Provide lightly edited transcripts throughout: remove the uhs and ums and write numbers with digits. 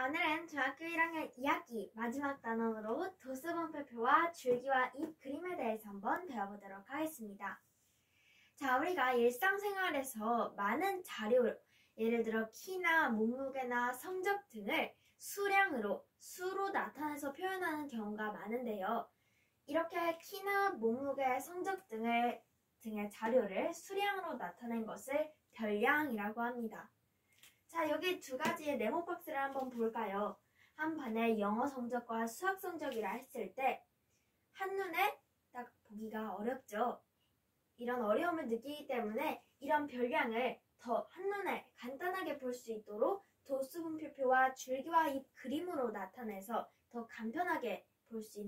자, 오늘은 중학교 1학년 2학기 마지막 단원으로 도수분표와 줄기와 잎 그림에 대해서 한번 배워보도록 하겠습니다. 자, 우리가 일상생활에서 많은 자료, 예를 들어 키나 몸무게나 성적 등을 수량으로, 수로 나타내서 표현하는 경우가 많은데요. 이렇게 키나 몸무게, 성적 등의 자료를 수량으로 나타낸 것을 별량이라고 합니다. 자, 여기 두 가지의 네모 박스를 한번 볼까요? 한 반에 영어 성적과 수학 성적이라 했을 때 한눈에 딱 보기가 어렵죠. 이런 어려움을 느끼기 때문에 이런 별량을 더 한눈에 간단하게 볼 수 있도록 도수분표와 줄기와 잎 그림으로 나타내서 더 간편하게 볼 수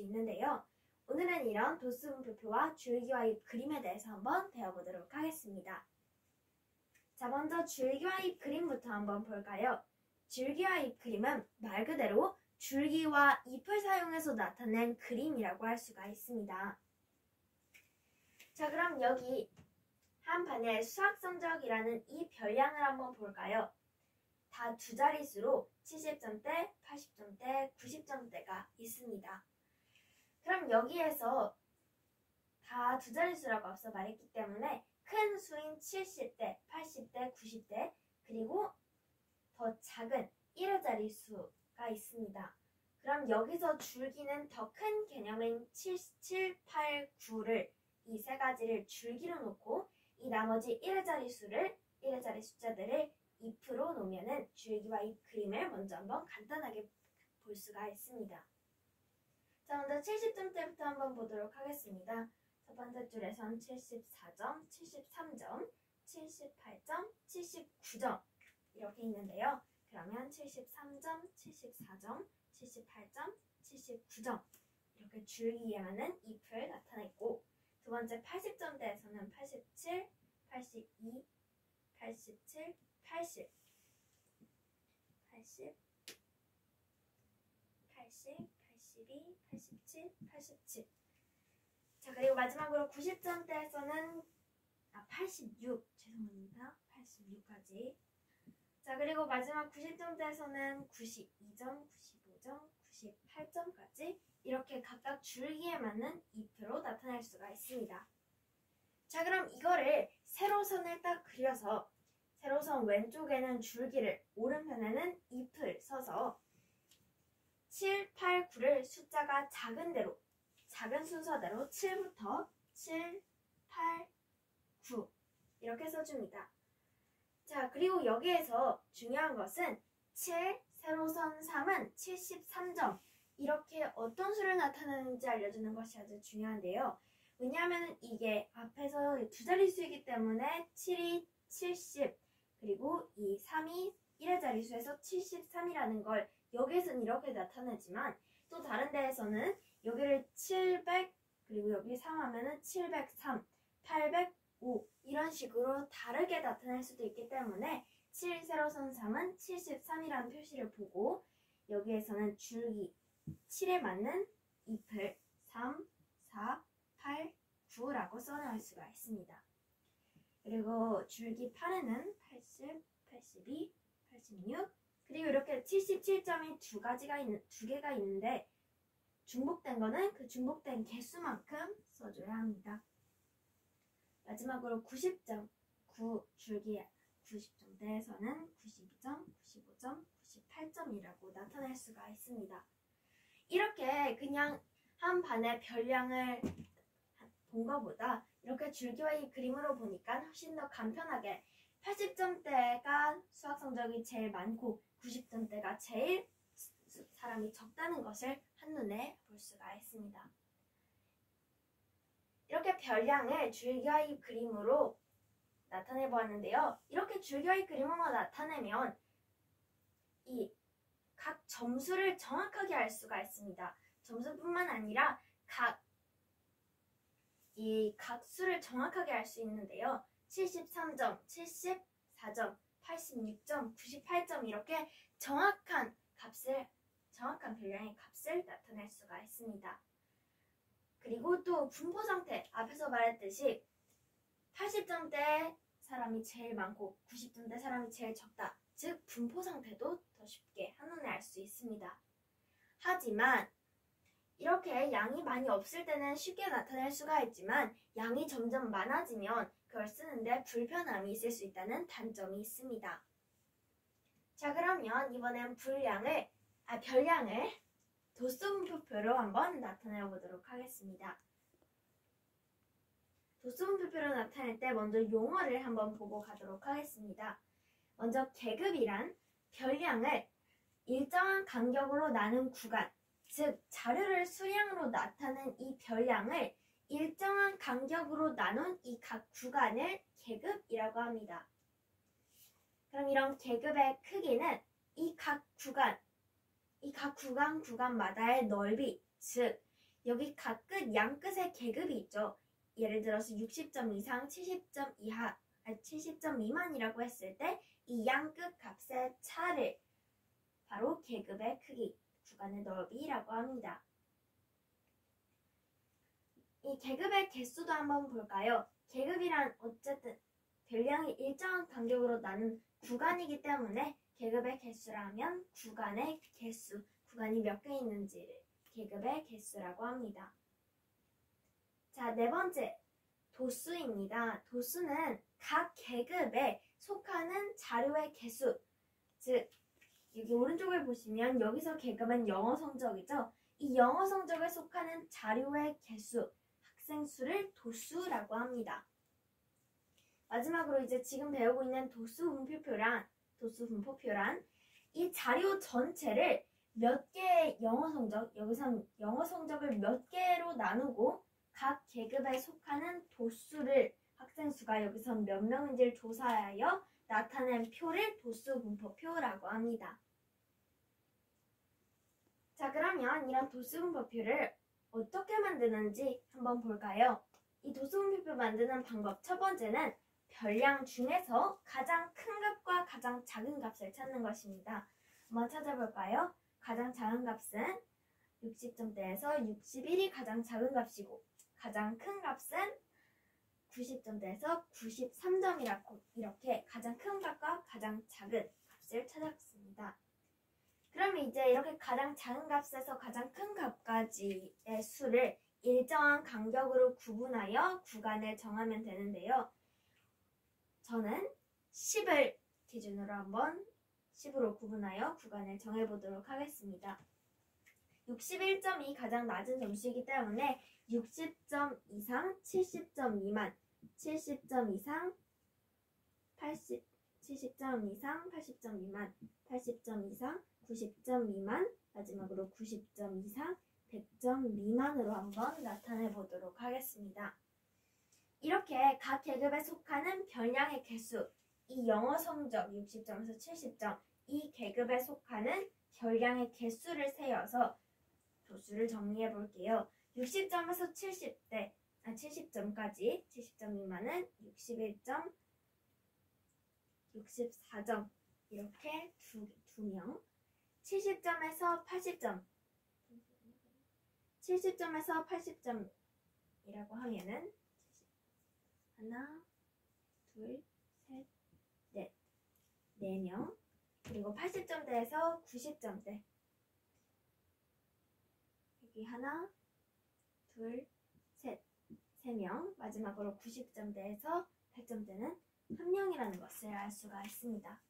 있는데요. 오늘은 이런 도수분표와 줄기와 잎 그림에 대해서 한번 배워보도록 하겠습니다. 자, 먼저 줄기와 잎 그림부터 한번 볼까요? 줄기와 잎 그림은 말 그대로 줄기와 잎을 사용해서 나타낸 그림이라고 할 수가 있습니다. 자, 그럼 여기 한 판에 수학 성적이라는 이 별량을 한번 볼까요? 다 두 자릿수로 70점대, 80점대, 90점대가 있습니다. 그럼 여기에서 다 두 자릿수라고 앞서 말했기 때문에 큰 수인 70대, 80대, 90대, 그리고 더 작은 1의 자릿수가 있습니다. 그럼 여기서 줄기는 더 큰 개념인 7, 8, 9를 이 세 가지를 줄기로 놓고 이 나머지 1의 자릿수를 1의 자리 숫자들을 잎으로 놓으면은 줄기와 잎 그림을 먼저 한번 간단하게 볼 수가 있습니다. 자, 먼저 70점대부터 한번 보도록 하겠습니다. 첫 번째 줄에선 74점, 73점, 78점, 79점 이렇게 있는데요. 그러면 73점, 74점, 78점, 79점 이렇게 줄기에만은 잎을 나타냈고 두 번째 80점대에서는 87, 82, 87, 80, 80, 80, 82, 87, 87 자, 그리고 마지막으로 90점대에서는 86, 죄송합니다. 86까지. 자, 그리고 마지막 90점대에서는 92점, 95점, 98점까지 이렇게 각각 줄기에 맞는 잎으로 나타낼 수가 있습니다. 자, 그럼 이거를 세로선을 딱 그려서 세로선 왼쪽에는 줄기를, 오른편에는 잎을 써서 7, 8, 9를 숫자가 작은 대로 작은 순서대로 7부터 7, 8, 9 이렇게 써줍니다. 자, 그리고 여기에서 중요한 것은 7, 세로선 3은 73점 이렇게 어떤 수를 나타내는지 알려주는 것이 아주 중요한데요. 왜냐하면 이게 앞에서 두 자릿수이기 때문에 7이 70 그리고 이 3이 1의 자릿수에서 73이라는 걸 여기에서는 이렇게 나타내지만 또 다른 데에서는 여기를 700 그리고 여기 3 하면은 703, 805 이런 식으로 다르게 나타낼 수도 있기 때문에 7 세로선 3은 73이라는 표시를 보고 여기에서는 줄기 7에 맞는 잎을 3, 4, 8, 9라고 써놓을 수가 있습니다. 그리고 줄기 8에는 80, 82, 86 그리고 이렇게 77점이 두 개가 있는데 중복된 거는 그 중복된 개수만큼 써줘야 합니다. 마지막으로 90점, 9줄기 90점대에서는 92점, 95점, 98점이라고 나타낼 수가 있습니다. 이렇게 그냥 한 반의 별량을 본 것보다 이렇게 줄기와 이 그림으로 보니까 훨씬 더 간편하게 80점대가 수학 성적이 제일 많고 90점대가 제일 사람이 적다는 것을 한눈에 볼 수가 있습니다. 이렇게 별량을 줄기와 잎 그림으로 나타내 보았는데요. 이렇게 줄기와 잎 그림으로 나타내면 이 각 점수를 정확하게 알 수가 있습니다. 점수뿐만 아니라 각 수를 정확하게 알 수 있는데요. 73점, 74점, 86점, 98점 이렇게 정확한 별량의 값을 나타낼 수가 있습니다. 그리고 또 분포 상태, 앞에서 말했듯이 80점대 사람이 제일 많고 90점대 사람이 제일 적다. 즉 분포 상태도 더 쉽게 수 있습니다. 하지만 이렇게 양이 많이 없을 때는 쉽게 나타낼 수가 있지만 양이 점점 많아지면 그걸 쓰는데 불편함이 있을 수 있다는 단점이 있습니다. 자, 그러면 이번엔 별량을 도수분표로 한번 나타내 보도록 하겠습니다. 도수분표로 나타낼 때 먼저 용어를 한번 보고 가도록 하겠습니다. 먼저 계급이란 별량을 일정한 간격으로 나눈 구간, 즉 자료를 수량으로 나타낸 이 별량을 일정한 간격으로 나눈 이 각 구간을 계급이라고 합니다. 그럼 이런 계급의 크기는 이 각 구간마다의 넓이, 즉 여기 각 끝, 양 끝의 계급이 있죠. 예를 들어서 60점 이상, 70점 미만이라고 했을 때 이 양 끝 값의 차를 바로 계급의 크기, 구간의 넓이라고 합니다. 이 계급의 개수도 한번 볼까요? 계급이란 어쨌든 별량이 일정한 간격으로 나눈 구간이기 때문에 계급의 개수라면 구간의 개수, 구간이 몇 개 있는지를 계급의 개수라고 합니다. 자, 네 번째, 도수입니다. 도수는 각 계급에 속하는 자료의 개수, 즉 여기 오른쪽을 보시면 여기서 계급은 영어 성적이죠. 이 영어 성적에 속하는 자료의 개수, 학생 수를 도수라고 합니다. 마지막으로 이제 지금 배우고 있는 도수분포표란 이 자료 전체를 몇 개의 영어 성적, 여기선 영어 성적을 몇 개로 나누고 각 계급에 속하는 도수를 학생 수가 여기선 몇 명인지를 조사하여 나타낸 표를 도수분포표라고 합니다. 자, 그러면 이런 도수분포표를 어떻게 만드는지 한번 볼까요? 이 도수분포표 만드는 방법 첫 번째는 별량 중에서 가장 큰 값과 가장 작은 값을 찾는 것입니다. 한번 찾아볼까요? 가장 작은 값은 60점대에서 61이 가장 작은 값이고 가장 큰 값은 90점대에서 93점이라고 이렇게 가장 큰 값과 가장 작은 값을 찾았습니다. 그럼 이제 이렇게 가장 작은 값에서 가장 큰 값까지의 수를 일정한 간격으로 구분하여 구간을 정하면 되는데요. 저는 10을 기준으로 한번 10으로 구분하여 구간을 정해보도록 하겠습니다. 61점이 가장 낮은 점수이기 때문에 60점 이상, 70점 미만, 70점 이상, 70점 이상, 80점 미만, 80점 이상, 90점 미만, 마지막으로 90점 이상, 100점 미만으로 한번 나타내 보도록 하겠습니다. 이렇게 각 계급에 속하는 별량의 개수, 이 영어 성적 60점에서 70점, 이 계급에 속하는 별량의 개수를 세어서 도수를 정리해 볼게요. 60점에서 70점까지, 70점 미만은 61점, 64점 이렇게 두 명, 70점에서 80점, 70점에서 80점이라고 하면은 하나, 둘, 셋, 넷, 4명, 그리고 80점대에서 90점대 여기 하나, 둘, 셋, 3명, 마지막으로 90점대에서 100점대는 1명이라는 것을 알 수가 있습니다.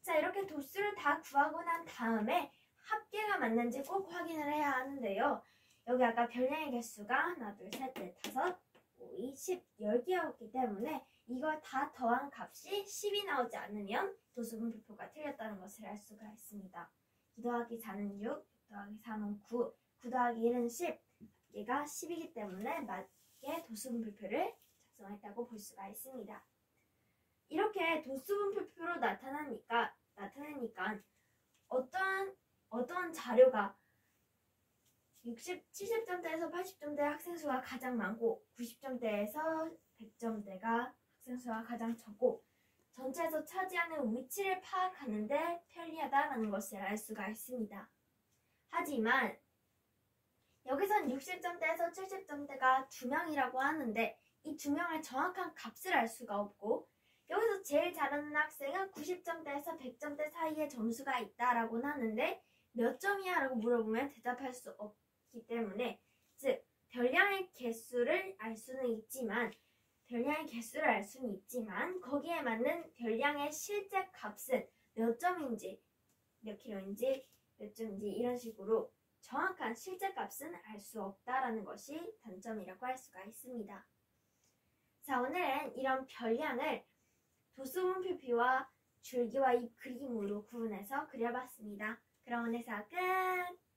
자, 이렇게 도수를 다 구하고 난 다음에 합계가 맞는지 꼭 확인을 해야 하는데요. 여기 아까 별량의 개수가 하나, 둘, 셋, 넷, 다섯, 5, 2, 10, 10개였기 때문에 이걸 다 더한 값이 10이 나오지 않으면 도수분표가 틀렸다는 것을 알 수가 있습니다. 2 더하기 4는 6, 6 더하기 4는 9, 9 더하기 1은 10, 합계가 10이기 때문에 맞게 도수분표를 작성했다고 볼 수가 있습니다. 이렇게 도수분표로 나타내니까 어떠한 자료가 70점대에서 80점대 학생 수가 가장 많고 90점대에서 100점대가 학생 수가 가장 적고 전체에서 차지하는 위치를 파악하는데 편리하다는 것을 알 수가 있습니다. 하지만 여기선 60점대에서 70점대가 2명이라고 하는데 이 2명의 정확한 값을 알 수가 없고 여기서 제일 잘하는 학생은 90점대에서 100점대 사이에 점수가 있다라고 하는데 몇 점이야? 라고 물어보면 대답할 수 없기 때문에, 즉 별량의 개수를 알 수는 있지만 거기에 맞는 별량의 실제 값은 몇 점인지, 몇 킬로인지, 몇 점인지 이런 식으로 정확한 실제 값은 알 수 없다라는 것이 단점이라고 할 수가 있습니다. 자, 오늘은 이런 별량을 도수분표표와 줄기와 잎 그림으로 구분해서 그려봤습니다. 그럼 오늘 수업 끝!